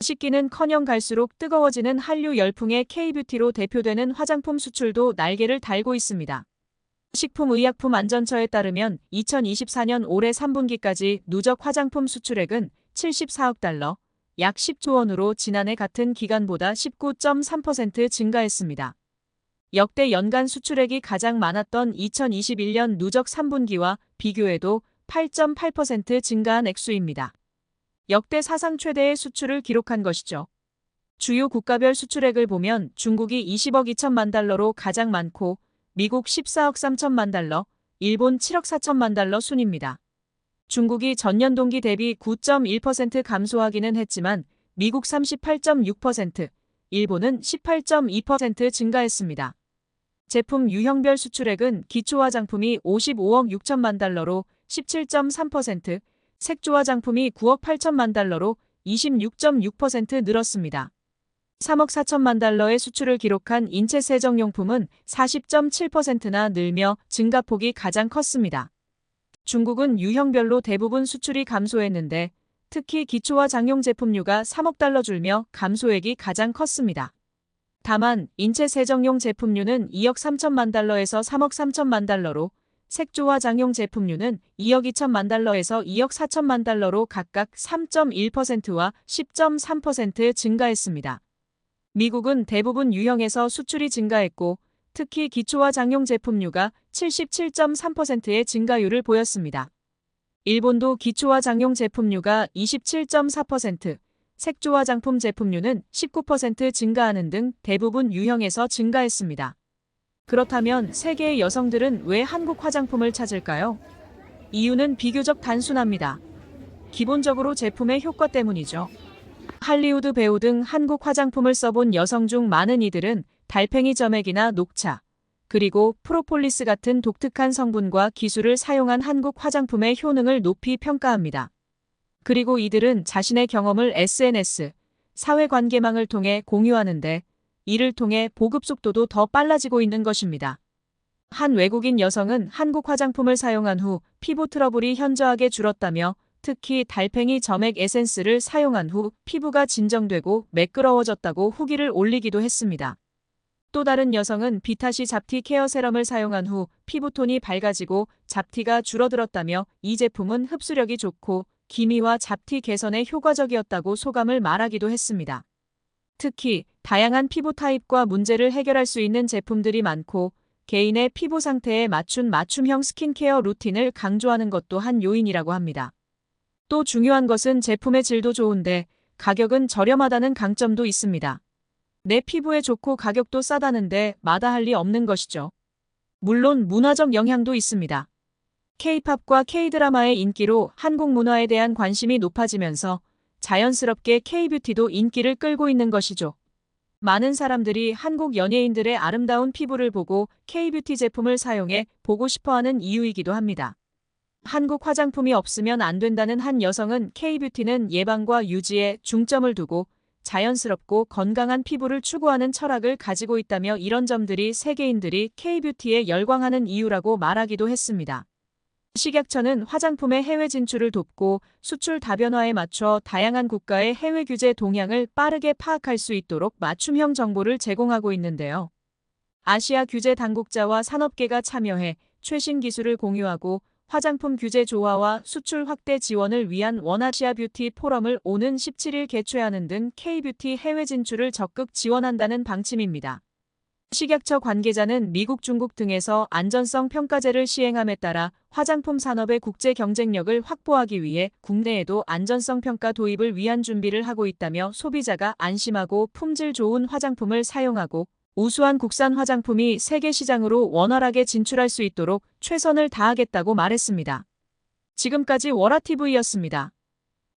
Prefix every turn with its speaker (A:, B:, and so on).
A: 식기는커녕 갈수록 뜨거워지는 한류 열풍의 K뷰티로 대표되는 화장품 수출도 날개를 달고 있습니다. 식품의약품안전처에 따르면 2024년 올해 3분기까지 누적 화장품 수출액은 74억 달러, 약 10조 원으로 지난해 같은 기간보다 19.3% 증가했습니다. 역대 연간 수출액이 가장 많았던 2021년 누적 3분기와 비교해도 8.8% 증가한 액수입니다. 역대 사상 최대의 수출을 기록한 것이죠. 주요 국가별 수출액을 보면 중국이 20억 2천만 달러로 가장 많고 미국 14억 3천만 달러, 일본 7억 4천만 달러 순입니다. 중국이 전년 동기 대비 9.1% 감소하기는 했지만 미국 38.6%, 일본은 18.2% 증가했습니다. 제품 유형별 수출액은 기초화장품이 55억 6천만 달러로 17.3%, 색조화장품이 9억 8천만 달러로 26.6% 늘었습니다. 3억 4천만 달러의 수출을 기록한 인체 세정용품은 40.7%나 늘며 증가폭이 가장 컸습니다. 중국은 유형별로 대부분 수출이 감소했는데 특히 기초화 장용 제품류가 3억 달러 줄며 감소액이 가장 컸습니다. 다만 인체 세정용 제품류는 2억 3천만 달러에서 3억 3천만 달러로 색조화 장용 제품류는 2억 2천만 달러에서 2억 4천만 달러로 각각 3.1%와 10.3% 증가했습니다. 미국은 대부분 유형에서 수출이 증가했고 특히 기초화 장용 제품류가 77.3%의 증가율을 보였습니다. 일본도 기초화 장용 제품류가 27.4%, 색조화 장품 제품류는 19% 증가하는 등 대부분 유형에서 증가했습니다. 그렇다면 세계의 여성들은 왜 한국 화장품을 찾을까요? 이유는 비교적 단순합니다. 기본적으로 제품의 효과 때문이죠. 할리우드 배우 등 한국 화장품을 써본 여성 중 많은 이들은 달팽이 점액이나 녹차, 그리고 프로폴리스 같은 독특한 성분과 기술을 사용한 한국 화장품의 효능을 높이 평가합니다. 그리고 이들은 자신의 경험을 SNS, 사회관계망을 통해 공유하는데 이를 통해 보급 속도도 더 빨라지고 있는 것입니다. 한 외국인 여성은 한국 화장품을 사용한 후 피부 트러블이 현저하게 줄었다며 특히 달팽이 점액 에센스를 사용한 후 피부가 진정되고 매끄러워졌다고 후기를 올리기도 했습니다. 또 다른 여성은 비타시 잡티 케어 세럼을 사용한 후 피부톤이 밝아지고 잡티가 줄어들었다며 이 제품은 흡수력이 좋고 기미와 잡티 개선에 효과적이었다고 소감을 말하기도 했습니다. 특히 다양한 피부 타입과 문제를 해결할 수 있는 제품들이 많고 개인의 피부 상태에 맞춘 맞춤형 스킨케어 루틴을 강조하는 것도 한 요인이라고 합니다. 또 중요한 것은 제품의 질도 좋은데 가격은 저렴하다는 강점도 있습니다. 내 피부에 좋고 가격도 싸다는데 마다할 리 없는 것이죠. 물론 문화적 영향도 있습니다. K-팝과 K-드라마의 인기로 한국 문화에 대한 관심이 높아지면서 자연스럽게 K-뷰티도 인기를 끌고 있는 것이죠. 많은 사람들이 한국 연예인들의 아름다운 피부를 보고 K-뷰티 제품을 사용해 보고 싶어하는 이유이기도 합니다. 한국 화장품이 없으면 안 된다는 한 여성은 K-뷰티는 예방과 유지에 중점을 두고 자연스럽고 건강한 피부를 추구하는 철학을 가지고 있다며 이런 점들이 세계인들이 K-뷰티에 열광하는 이유라고 말하기도 했습니다. 식약처는 화장품의 해외 진출을 돕고 수출 다변화에 맞춰 다양한 국가의 해외 규제 동향을 빠르게 파악할 수 있도록 맞춤형 정보를 제공하고 있는데요. 아시아 규제 당국자와 산업계가 참여해 최신 기술을 공유하고 화장품 규제 조화와 수출 확대 지원을 위한 원아시아 뷰티 포럼을 오는 17일 개최하는 등 K-뷰티 해외 진출을 적극 지원한다는 방침입니다. 식약처 관계자는 미국, 중국 등에서 안전성 평가제를 시행함에 따라 화장품 산업의 국제 경쟁력을 확보하기 위해 국내에도 안전성 평가 도입을 위한 준비를 하고 있다며 소비자가 안심하고 품질 좋은 화장품을 사용하고 우수한 국산 화장품이 세계 시장으로 원활하게 진출할 수 있도록 최선을 다하겠다고 말했습니다. 지금까지 월화TV였습니다.